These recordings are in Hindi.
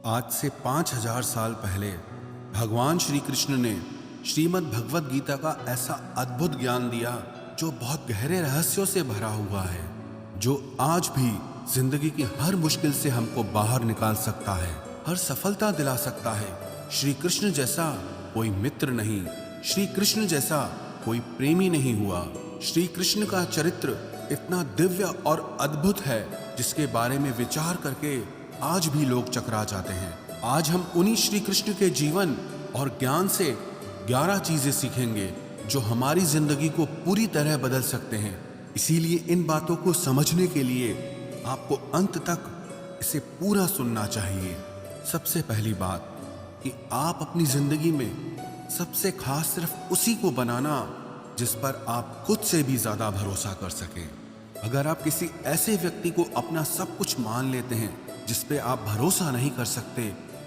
आज से 5000 साल पहले भगवान श्री कृष्ण ने श्रीमद् भगवत गीता का ऐसा अद्भुत ज्ञान दिया जो बहुत गहरे रहस्यों से भरा हुआ है, जो आज भी जिंदगी की हर मुश्किल से हमको बाहर निकाल सकता है, हर सफलता दिला सकता है। श्री कृष्ण जैसा कोई मित्र नहीं, श्री कृष्ण जैसा कोई प्रेमी नहीं हुआ। श्री कृष्ण का चरित्र इतना दिव्य और अद्भुत है जिसके बारे में विचार करके आज भी लोग चकरा जाते हैं। आज हम उन्हीं श्री कृष्ण के जीवन और ज्ञान से 11 चीजें सीखेंगे जो हमारी जिंदगी को पूरी तरह बदल सकते हैं। इसीलिए इन बातों को समझने के लिए आपको अंत तक इसे पूरा सुनना चाहिए। सबसे पहली बात कि आप अपनी जिंदगी में सबसे खास सिर्फ उसी को बनाना जिस पर आप खुद से भी ज्यादा भरोसा कर सकें। अगर आप किसी ऐसे व्यक्ति को अपना सब कुछ मान लेते हैं जिस पे आप भरोसा नहीं कर सकते,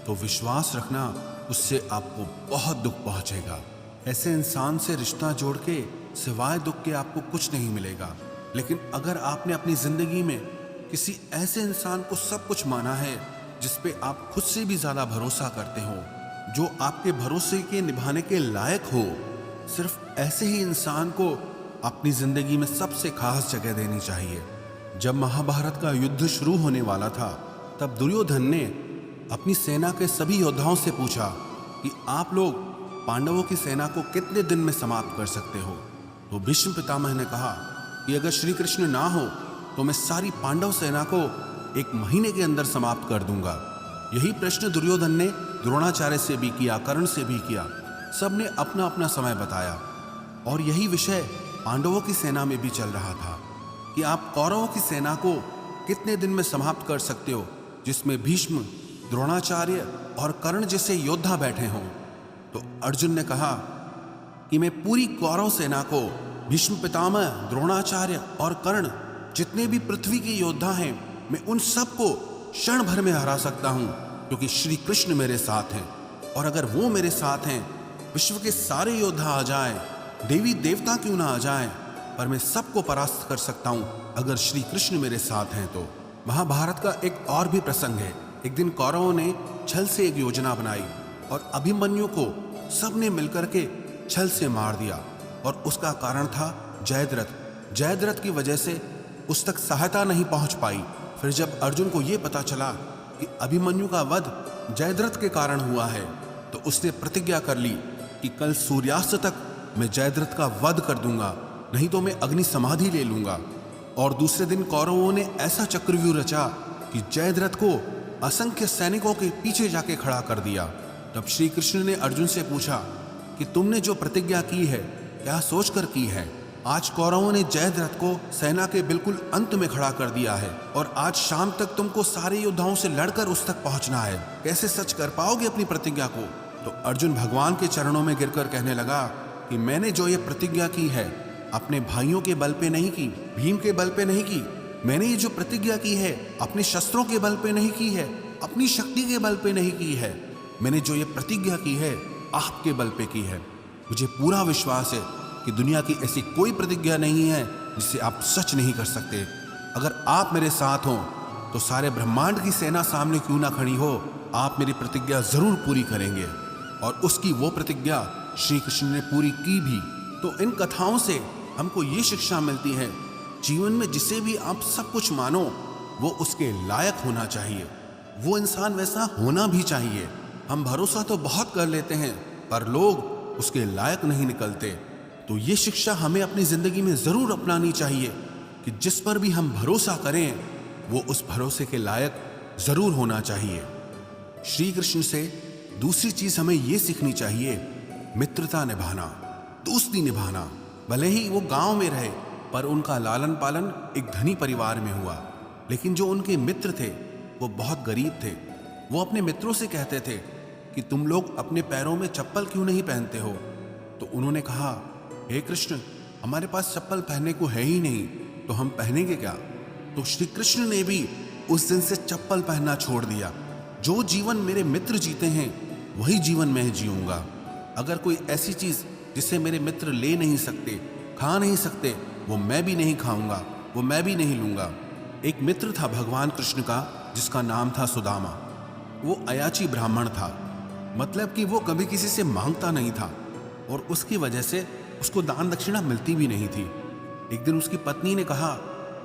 तो विश्वास रखना उससे आपको बहुत दुख पहुंचेगा। ऐसे इंसान से रिश्ता जोड़ के सिवाय दुख के आपको कुछ नहीं मिलेगा। लेकिन अगर आपने अपनी जिंदगी में किसी ऐसे इंसान को सब कुछ माना है जिस पे आप खुद से भी ज्यादा भरोसा करते हो, जो आपके भरोसे के निभाने के लायक हो, सिर्फ ऐसे ही इंसान को अपनी जिंदगी में सबसे खास जगह देनी चाहिए। जब महाभारत का युद्ध शुरू होने वाला था, तब दुर्योधन ने अपनी सेना के सभी योद्धाओं से पूछा कि आप लोग पांडवों की सेना को कितने दिन में समाप्त कर सकते हो। तो भीष्म पितामह ने कहा कि अगर श्री कृष्ण ना हो तो मैं सारी पांडव सेना को 1 महीने के अंदर समाप्त कर दूंगा। यही प्रश्न दुर्योधन ने द्रोणाचार्य से भी किया, कर्ण से भी किया। सबने अपना अपना समय बताया और यही विषय पांडवों की सेना में भी चल रहा था कि आप कौरवों की सेना को कितने दिन में समाप्त कर सकते हो, जिसमें भीष्म, द्रोणाचार्य और कर्ण जैसे योद्धा बैठे हों। तो अर्जुन ने कहा कि मैं पूरी कौरव सेना को भीष्म पितामह, द्रोणाचार्य और कर्ण जितने भी पृथ्वी के योद्धा हैं, मैं उन सबको क्षण भर में हरा सकता हूं, क्योंकि श्री कृष्ण मेरे साथ हैं। और अगर वो मेरे साथ हैं, विश्व के सारे योद्धा आ जाएं, देवी देवता क्यों ना आ जाएं, पर मैं सबको परास्त कर सकता हूं अगर श्री कृष्ण मेरे साथ हैं तो। महाभारत का एक और भी प्रसंग है। एक दिन कौरवों ने छल से एक योजना बनाई और अभिमन्यु को सबने मिलकर के छल से मार दिया, और उसका कारण था जयद्रथ। जयद्रथ की वजह से उस तक सहायता नहीं पहुंच पाई। फिर जब अर्जुन को यह पता चला कि अभिमन्यु का वध जयद्रथ के कारण हुआ है, तो उसने प्रतिज्ञा कर ली कि कल सूर्यास्त तक मैं जयद्रथ का वध कर दूंगा, नहीं तो मैं अग्नि समाधि ले लूंगा। और दूसरे दिन कौरवों ने ऐसा चक्रव्यूह रचा कि जयद्रथ को असंख्य सैनिकों के पीछे जाके खड़ा कर दिया। तब श्री कृष्ण ने अर्जुन से पूछा कि तुमने जो प्रतिज्ञा की है, क्या सोचकर की है? आज कौरवों ने जयद्रथ को सेना के बिल्कुल अंत में खड़ा कर दिया है, और आज शाम तक तुमको सारे योद्धाओं से लड़कर उस तक पहुंचना है। कैसे सच कर पाओगे अपनी प्रतिज्ञा को? तो अर्जुन भगवान के चरणों में गिरकर कहने लगा कि मैंने जो ये प्रतिज्ञा की है, अपने भाइयों के बल पे नहीं की, भीम के बल पे नहीं की। मैंने ये जो प्रतिज्ञा की है, अपने शस्त्रों के बल पे नहीं की है, अपनी शक्ति के बल पे नहीं की है। मैंने जो ये प्रतिज्ञा की है, आपके बल पे की है। मुझे पूरा विश्वास है कि दुनिया की ऐसी कोई प्रतिज्ञा नहीं है जिसे आप सच नहीं कर सकते। अगर आप मेरे साथ हो तो सारे ब्रह्मांड की सेना सामने क्यों ना खड़ी हो, आप मेरी प्रतिज्ञा जरूर पूरी करेंगे। और उसकी वो प्रतिज्ञा श्री कृष्ण ने पूरी की भी। तो इन कथाओं से हमको ये शिक्षा मिलती है, जीवन में जिसे भी आप सब कुछ मानो, वो उसके लायक होना चाहिए, वो इंसान वैसा होना भी चाहिए। हम भरोसा तो बहुत कर लेते हैं, पर लोग उसके लायक नहीं निकलते। तो ये शिक्षा हमें अपनी जिंदगी में जरूर अपनानी चाहिए कि जिस पर भी हम भरोसा करें, वो उस भरोसे के लायक जरूर होना चाहिए। श्री कृष्ण से दूसरी चीज हमें ये सीखनी चाहिए, मित्रता निभाना, दोस्ती निभाना। भले ही वो गांव में रहे, पर उनका लालन पालन एक धनी परिवार में हुआ। लेकिन जो उनके मित्र थे वो बहुत गरीब थे। वो अपने मित्रों से कहते थे कि तुम लोग अपने पैरों में चप्पल क्यों नहीं पहनते हो? तो उन्होंने कहा, हे कृष्ण, हमारे पास चप्पल पहनने को है ही नहीं, तो हम पहनेंगे क्या? तो श्री कृष्ण ने भी उस दिन से चप्पल पहनना छोड़ दिया। जो जीवन मेरे मित्र जीते हैं, वही जीवन मैं जीऊंगा। अगर कोई ऐसी चीज जिसे मेरे मित्र ले नहीं सकते, खा नहीं सकते, वो मैं भी नहीं खाऊंगा, वो मैं भी नहीं लूंगा। एक मित्र था भगवान कृष्ण का, जिसका नाम था सुदामा। वो अयाची ब्राह्मण था, मतलब कि वो कभी किसी से मांगता नहीं था और उसकी वजह से उसको दान दक्षिणा मिलती भी नहीं थी। एक दिन उसकी पत्नी ने कहा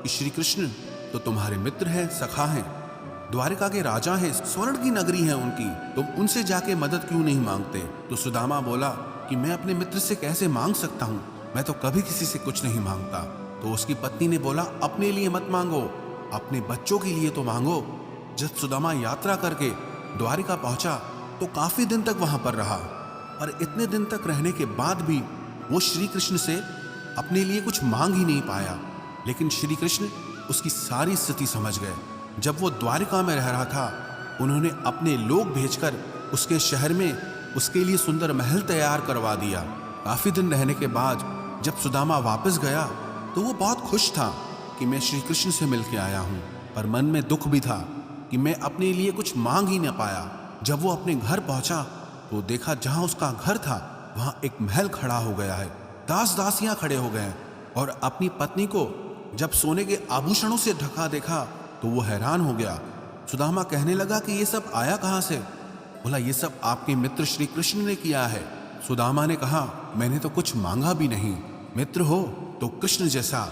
कि श्री कृष्ण तो तुम्हारे मित्र हैं, सखा हैं, द्वारिका के राजा हैं, स्वर्ण की नगरी है उनकी, तुम उनसे जाके मदद क्यों नहीं मांगते? तो सुदामा बोला कि मैं अपने मित्र से कैसे मांग सकता हूँ, मैं तो कभी किसी से कुछ नहीं मांगता। तो उसकी पत्नी ने बोला अपने लिए मत मांगो, अपने बच्चों के लिए तो मांगो। जब सुदामा यात्रा करके द्वारिका पहुंचा तो काफी दिन तक वहां पर रहा, और इतने दिन तक रहने के बाद भी वो श्री कृष्ण से अपने लिए कुछ मांग ही नहीं पाया। लेकिन श्री कृष्ण उसकी सारी स्थिति समझ गए। जब वो द्वारिका में रह रहा था, उन्होंने अपने लोग भेजकर उसके शहर में उसके लिए सुंदर महल तैयार करवा दिया। काफी दिन रहने के बाद जब सुदामा वापस गया तो वो बहुत खुश था कि मैं श्री कृष्ण से मिलकर आया हूँ, पर मन में दुख भी था कि मैं अपने लिए कुछ मांग ही न पाया। जब वो अपने घर पहुंचा तो देखा जहां उसका घर था वहां एक महल खड़ा हो गया है, दास दासियां खड़े हो गए हैं, और अपनी पत्नी को जब सोने के आभूषणों से ढका देखा तो वो हैरान हो गया। सुदामा कहने लगा कि ये सब आया कहां से? बोला ये सब आपके मित्र श्री कृष्ण ने किया है। सुदामा ने कहा मैंने तो कुछ मांगा भी नहीं, मित्र हो तो कृष्ण जैसा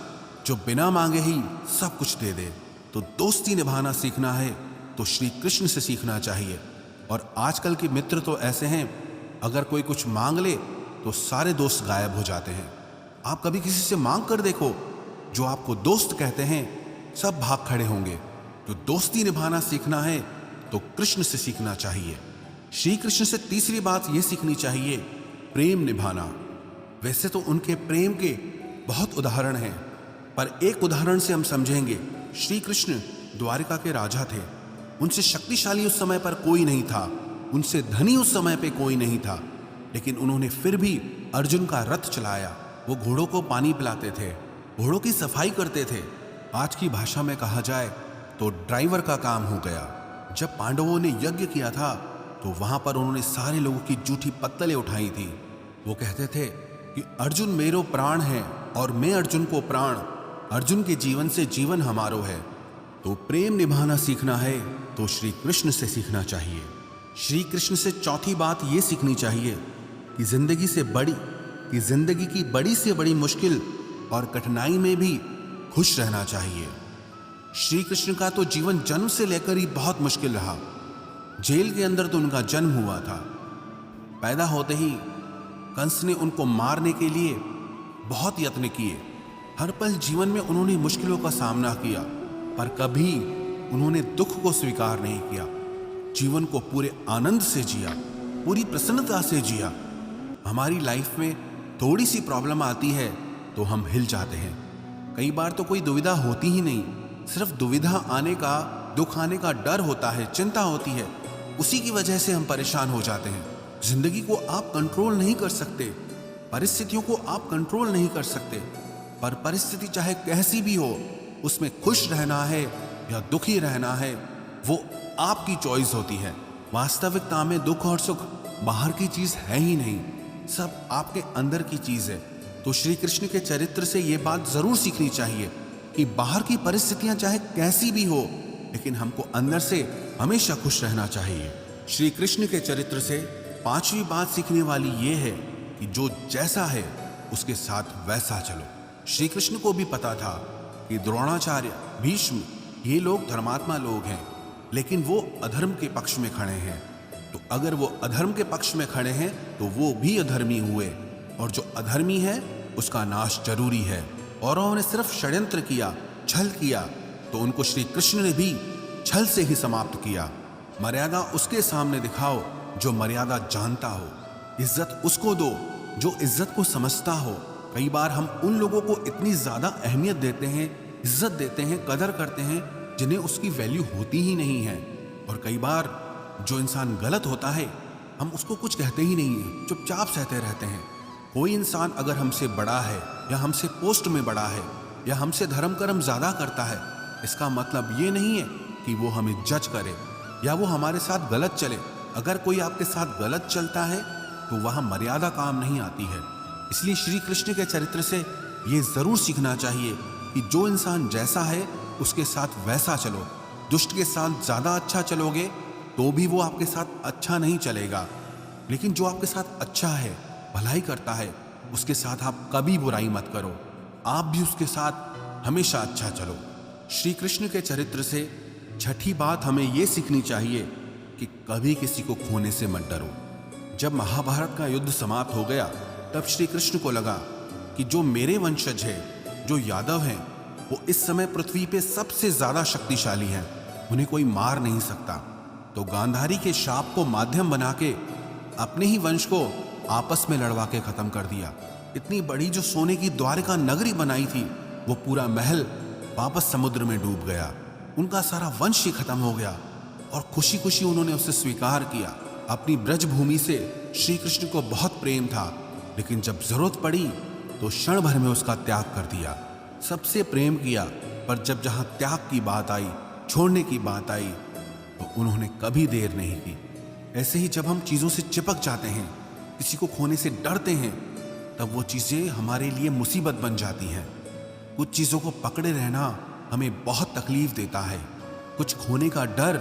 जो बिना मांगे ही सब कुछ दे दे। तो दोस्ती निभाना सीखना है तो श्री कृष्ण से सीखना चाहिए। और आजकल के मित्र तो ऐसे हैं, अगर कोई कुछ मांग ले तो सारे दोस्त गायब हो जाते हैं। आप कभी किसी से मांग कर देखो, जो आपको दोस्त कहते हैं सब भाग खड़े होंगे। तो दोस्ती निभाना सीखना है तो कृष्ण से सीखना चाहिए। श्री कृष्ण से तीसरी बात यह सीखनी चाहिए, प्रेम निभाना। वैसे तो उनके प्रेम के बहुत उदाहरण हैं, पर एक उदाहरण से हम समझेंगे। श्री कृष्ण द्वारिका के राजा थे, उनसे शक्तिशाली उस समय पर कोई नहीं था, उनसे धनी उस समय पे कोई नहीं था, लेकिन उन्होंने फिर भी अर्जुन का रथ चलाया। वो घोड़ों को पानी पिलाते थे, घोड़ों की सफाई करते थे। आज की भाषा में कहा जाए तो ड्राइवर का काम हो गया। जब पांडवों ने यज्ञ किया था तो वहां पर उन्होंने सारे लोगों की जूठी पत्तलें उठाई थी। वो कहते थे कि अर्जुन मेरो प्राण है और मैं अर्जुन को प्राण, अर्जुन के जीवन से जीवन हमारो है। तो प्रेम निभाना सीखना है तो श्री कृष्ण से सीखना चाहिए। श्री कृष्ण से चौथी बात ये सीखनी चाहिए कि जिंदगी की बड़ी से बड़ी मुश्किल और कठिनाई में भी खुश रहना चाहिए। श्री कृष्ण का तो जीवन जन्म से लेकर ही बहुत मुश्किल रहा। जेल के अंदर तो उनका जन्म हुआ था। पैदा होते ही कंस ने उनको मारने के लिए बहुत यत्न किए। हर पल जीवन में उन्होंने मुश्किलों का सामना किया, पर कभी उन्होंने दुख को स्वीकार नहीं किया। जीवन को पूरे आनंद से जिया, पूरी प्रसन्नता से जिया। हमारी लाइफ में थोड़ी सी प्रॉब्लम आती है तो हम हिल जाते हैं। कई बार तो कोई दुविधा होती ही नहीं, सिर्फ दुविधा आने का, दुख आने का डर होता है, चिंता होती है, उसी की वजह से हम परेशान हो जाते हैं। जिंदगी को आप कंट्रोल नहीं कर सकते, परिस्थितियों को आप कंट्रोल नहीं कर सकते, पर परिस्थिति चाहे कैसी भी हो, उसमें खुश रहना है या दुखी रहना है वो आपकी चॉइस होती है। वास्तविकता में दुख और सुख बाहर की चीज है ही नहीं, सब आपके अंदर की चीज है। तो श्री कृष्ण के चरित्र से ये बात जरूर सीखनी चाहिए कि बाहर की परिस्थितियां चाहे कैसी भी हो, लेकिन हमको अंदर से हमेशा खुश रहना चाहिए। श्री कृष्ण के चरित्र से पांचवी बात सीखने वाली ये है कि जो जैसा है उसके साथ वैसा चलो। श्री कृष्ण को भी पता था कि द्रोणाचार्य, भीष्म ये लोग धर्मात्मा लोग हैं, लेकिन वो अधर्म के पक्ष में खड़े हैं। तो अगर वो अधर्म के पक्ष में खड़े हैं तो वो भी अधर्मी हुए, और जो अधर्मी है उसका नाश जरूरी है। और उन्होंने सिर्फ षड्यंत्र किया, छल किया, तो उनको श्री कृष्ण ने भी छल से ही समाप्त किया। मर्यादा उसके सामने दिखाओ जो मर्यादा जानता हो, इज्जत उसको दो जो इज्जत को समझता हो। कई बार हम उन लोगों को इतनी ज्यादा अहमियत देते हैं, इज्जत देते हैं, कदर करते हैं, जिन्हें उसकी वैल्यू होती ही नहीं है। और कई बार जो इंसान गलत होता है हम उसको कुछ कहते ही नहीं है, चुपचाप सहते रहते हैं। कोई इंसान अगर हमसे बड़ा है या हमसे पोस्ट में बड़ा है या हमसे धर्म कर्म ज्यादा करता है, इसका मतलब ये नहीं है कि वो हमें जज करे या वो हमारे साथ गलत चले। अगर कोई आपके साथ गलत चलता है तो वहां मर्यादा काम नहीं आती है। इसलिए श्री कृष्ण के चरित्र से ये जरूर सीखना चाहिए कि जो इंसान जैसा है उसके साथ वैसा चलो। दुष्ट के साथ ज्यादा अच्छा चलोगे तो भी वो आपके साथ अच्छा नहीं चलेगा। लेकिन जो आपके साथ अच्छा है, भलाई करता है, उसके साथ आप कभी बुराई मत करो। आप भी उसके साथ हमेशा अच्छा चलो। श्री कृष्ण के चरित्र से छठी बात हमें ये सीखनी चाहिए कि कभी किसी को खोने से मत डरो। जब महाभारत का युद्ध समाप्त हो गया, तब श्री कृष्ण को लगा कि जो मेरे वंशज है, जो यादव हैं, वो इस समय पृथ्वी पे सबसे ज्यादा शक्तिशाली हैं, उन्हें कोई मार नहीं सकता। तो गांधारी के शाप को माध्यम बना के अपने ही वंश को आपस में लड़वा के खत्म कर दिया। इतनी बड़ी जो सोने की द्वारिका नगरी बनाई थी, वो पूरा महल वापस समुद्र में डूब गया। उनका सारा वंश ही खत्म हो गया और खुशी खुशी उन्होंने उसे स्वीकार किया। अपनी ब्रज भूमि से श्री कृष्ण को बहुत प्रेम था, लेकिन जब जरूरत पड़ी तो क्षण भर में उसका त्याग कर दिया। सबसे प्रेम किया, पर जब जहां त्याग की बात आई, छोड़ने की बात आई, तो उन्होंने कभी देर नहीं की। ऐसे ही जब हम चीजों से चिपक जाते हैं, किसी को खोने से डरते हैं, तब वो चीजें हमारे लिए मुसीबत बन जाती हैं। कुछ चीजों को पकड़े रहना हमें बहुत तकलीफ देता है। कुछ खोने का डर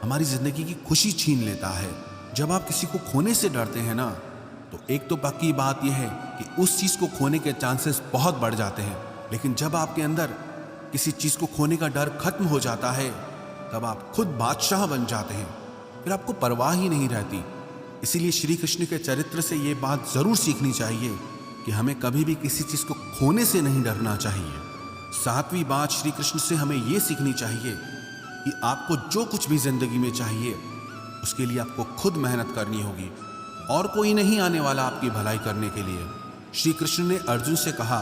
हमारी जिंदगी की खुशी छीन लेता है। जब आप किसी को खोने से डरते हैं ना, तो एक तो पक्की बात यह है कि उस चीज को खोने के चांसेस बहुत बढ़ जाते हैं। लेकिन जब आपके अंदर किसी चीज को खोने का डर खत्म हो जाता है, तब आप खुद बादशाह बन जाते हैं, फिर आपको परवाह ही नहीं रहती। इसीलिए श्री कृष्ण के चरित्र से ये बात जरूर सीखनी चाहिए कि हमें कभी भी किसी चीज को खोने से नहीं डरना चाहिए। सातवीं बात श्री कृष्ण से हमें ये सीखनी चाहिए कि आपको जो कुछ भी जिंदगी में चाहिए, उसके लिए आपको खुद मेहनत करनी होगी और कोई नहीं आने वाला आपकी भलाई करने के लिए। श्री कृष्ण ने अर्जुन से कहा,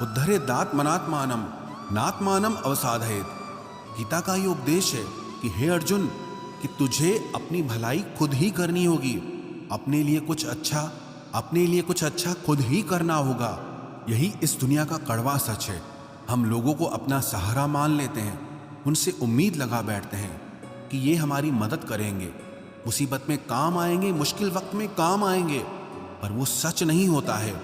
उद्धरेदात्मनात्मानम नात्मानम अवसादयेत। गीता का ये उपदेश है कि हे अर्जुन, कि तुझे अपनी भलाई खुद ही करनी होगी। अपने लिए कुछ अच्छा खुद ही करना होगा। यही इस दुनिया का कड़वा सच है। हम लोगों को अपना सहारा मान लेते हैं, उनसे उम्मीद लगा बैठते हैं कि ये हमारी मदद करेंगे, मुसीबत में काम आएंगे, मुश्किल वक्त में काम आएंगे, पर वो सच नहीं होता है।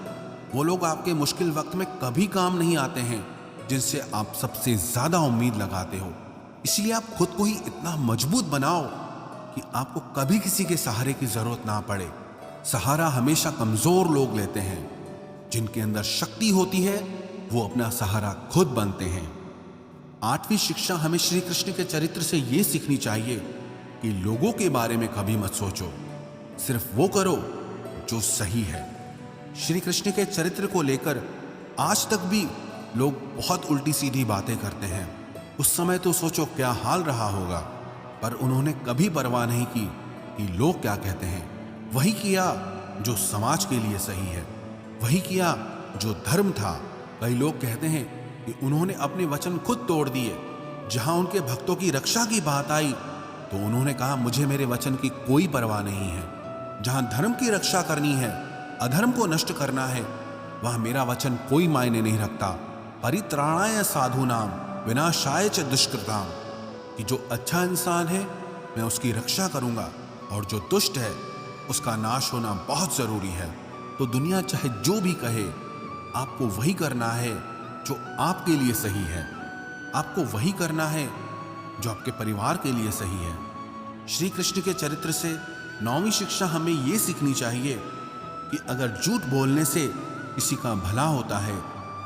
वो लोग आपके मुश्किल वक्त में कभी काम नहीं आते हैं जिनसे आप सबसे ज्यादा उम्मीद लगाते हो। इसलिए आप खुद को ही इतना मजबूत बनाओ कि आपको कभी किसी के सहारे की जरूरत ना पड़े। सहारा हमेशा कमजोर लोग लेते हैं। जिनके अंदर शक्ति होती है, वो अपना सहारा खुद बनते हैं। आठवीं शिक्षा हमें श्री कृष्ण के चरित्र से ये सीखनी चाहिए कि लोगों के बारे में कभी मत सोचो, सिर्फ वो करो जो सही है। श्री कृष्ण के चरित्र को लेकर आज तक भी लोग बहुत उल्टी सीधी बातें करते हैं। उस समय तो सोचो क्या हाल रहा होगा, पर उन्होंने कभी परवाह नहीं की कि लोग क्या कहते हैं। वही किया जो समाज के लिए सही है, वही किया जो धर्म था। कई लोग कहते हैं कि उन्होंने अपने वचन खुद तोड़ दिए। जहां उनके भक्तों की रक्षा की बात आई, तो उन्होंने कहा, मुझे मेरे वचन की कोई परवाह नहीं है। जहां धर्म की रक्षा करनी है, अधर्म को नष्ट करना है, वहां मेरा वचन कोई मायने नहीं रखता। परित्राणाय साधूनाम विनाशाय च दुष्कृताम, कि जो अच्छा इंसान है मैं उसकी रक्षा करूंगा और जो दुष्ट है उसका नाश होना बहुत जरूरी है। तो दुनिया चाहे जो भी कहे, आपको वही करना है जो आपके लिए सही है। आपको वही करना है जो आपके परिवार के लिए सही है। श्री कृष्ण के चरित्र से नौवीं शिक्षा हमें यह सीखनी चाहिए कि अगर झूठ बोलने से किसी का भला होता है,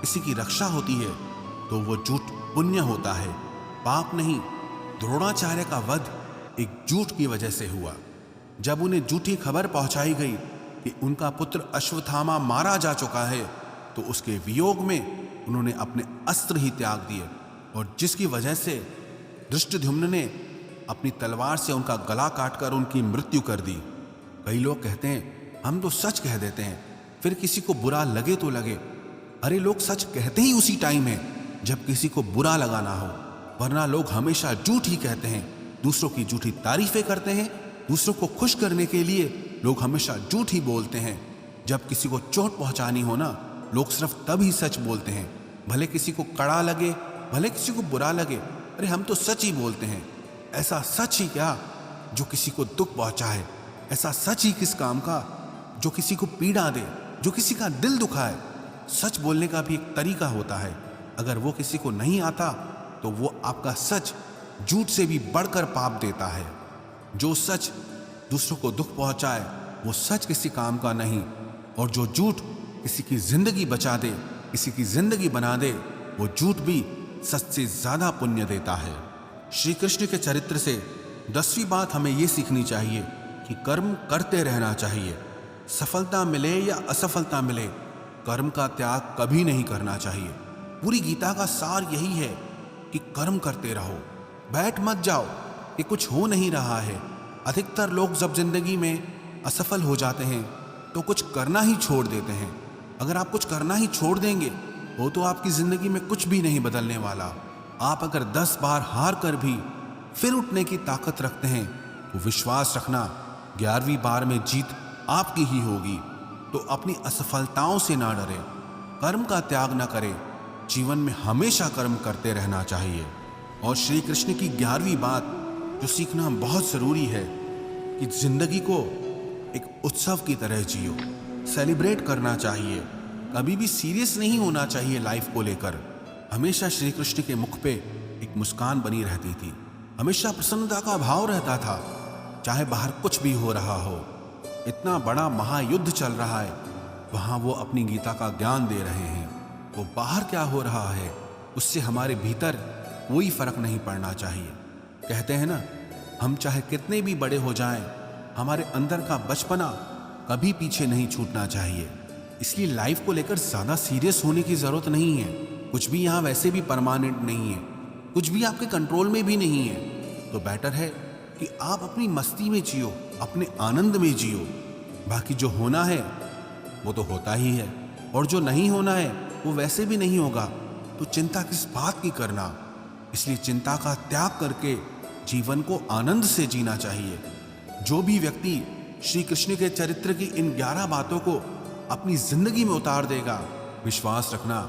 किसी की रक्षा होती है, तो वो झूठ पुण्य होता है, पाप नहीं। द्रोणाचार्य का वध एक झूठ की वजह से हुआ। जब उन्हें झूठी खबर पहुंचाई गई कि उनका पुत्र अश्वत्थामा मारा जा चुका है, तो उसके वियोग में उन्होंने अपने अस्त्र ही त्याग दिए, और जिसकी वजह से धृष्टद्युम्न ने अपनी तलवार से उनका गला काटकर उनकी मृत्यु कर दी। कई लोग कहते हैं हम तो सच कह देते हैं, फिर किसी को बुरा लगे तो लगे। अरे लोग सच कहते ही उसी टाइम है जब किसी को बुरा लगाना हो, वरना लोग हमेशा झूठ ही कहते हैं। दूसरों की झूठी तारीफें करते हैं। दूसरों को खुश करने के लिए लोग हमेशा झूठ ही बोलते हैं। जब किसी को चोट पहुंचानी हो ना, लोग सिर्फ तब ही सच बोलते हैं, भले किसी को कड़ा लगे, भले किसी को बुरा लगे। अरे हम तो सच ही बोलते हैं। ऐसा सच ही क्या जो किसी को दुख पहुंचाए? ऐसा सच ही किस काम का जो किसी को पीड़ा दे, जो किसी का दिल दुखाए? सच बोलने का भी एक तरीका होता है। अगर वो किसी को नहीं आता, तो वो आपका सच झूठ से भी बढ़कर पाप देता है। जो सच दूसरों को दुख पहुंचाए वो सच किसी काम का नहीं, और जो झूठ किसी की जिंदगी बचा दे, किसी की जिंदगी बना दे, वो झूठ भी सच से ज्यादा पुण्य देता है। श्री कृष्ण के चरित्र से 10वीं बात हमें ये सीखनी चाहिए कि कर्म करते रहना चाहिए। सफलता मिले या असफलता मिले, कर्म का त्याग कभी नहीं करना चाहिए। पूरी गीता का सार यही है कि कर्म करते रहो, बैठ मत जाओ कि कुछ हो नहीं रहा है। अधिकतर लोग जब जिंदगी में असफल हो जाते हैं तो कुछ करना ही छोड़ देते हैं। अगर आप कुछ करना ही छोड़ देंगे वो तो आपकी जिंदगी में कुछ भी नहीं बदलने वाला। आप अगर 10 बार हार कर भी फिर उठने की ताकत रखते हैं तो विश्वास रखना 11वीं बार में जीत आपकी ही होगी। तो अपनी असफलताओं से ना डरे, कर्म का त्याग ना करें, जीवन में हमेशा कर्म करते रहना चाहिए। और श्री कृष्ण की 11वीं बात जो सीखना बहुत जरूरी है कि जिंदगी को एक उत्सव की तरह जियो, सेलिब्रेट करना चाहिए। कभी भी सीरियस नहीं होना चाहिए लाइफ को लेकर। हमेशा श्री कृष्ण के मुख पे एक मुस्कान बनी रहती थी, हमेशा प्रसन्नता का भाव रहता था, चाहे बाहर कुछ भी हो रहा हो। इतना बड़ा महायुद्ध चल रहा है, वहां वो अपनी गीता का ज्ञान दे रहे हैं। वो बाहर क्या हो रहा है उससे हमारे भीतर कोई फर्क नहीं पड़ना चाहिए। कहते हैं ना, हम चाहे कितने भी बड़े हो जाएं, हमारे अंदर का बचपना कभी पीछे नहीं छूटना चाहिए। इसलिए लाइफ को लेकर ज्यादा सीरियस होने की जरूरत नहीं है। कुछ भी यहाँ वैसे भी परमानेंट नहीं है, कुछ भी आपके कंट्रोल में भी नहीं है। तो बेटर है कि आप अपनी मस्ती में जियो, अपने आनंद में जियो। बाकी जो होना है वो तो होता ही है, और जो नहीं होना है वो वैसे भी नहीं होगा। तो चिंता किस बात की करना। इसलिए चिंता का त्याग करके जीवन को आनंद से जीना चाहिए। जो भी व्यक्ति श्री कृष्ण के चरित्र की इन 11 बातों को अपनी जिंदगी में उतार देगा, विश्वास रखना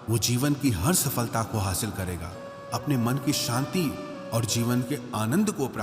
वो जीवन की हर सफलता को हासिल करेगा, अपने मन की शांति और जीवन के आनंद को प्राप्त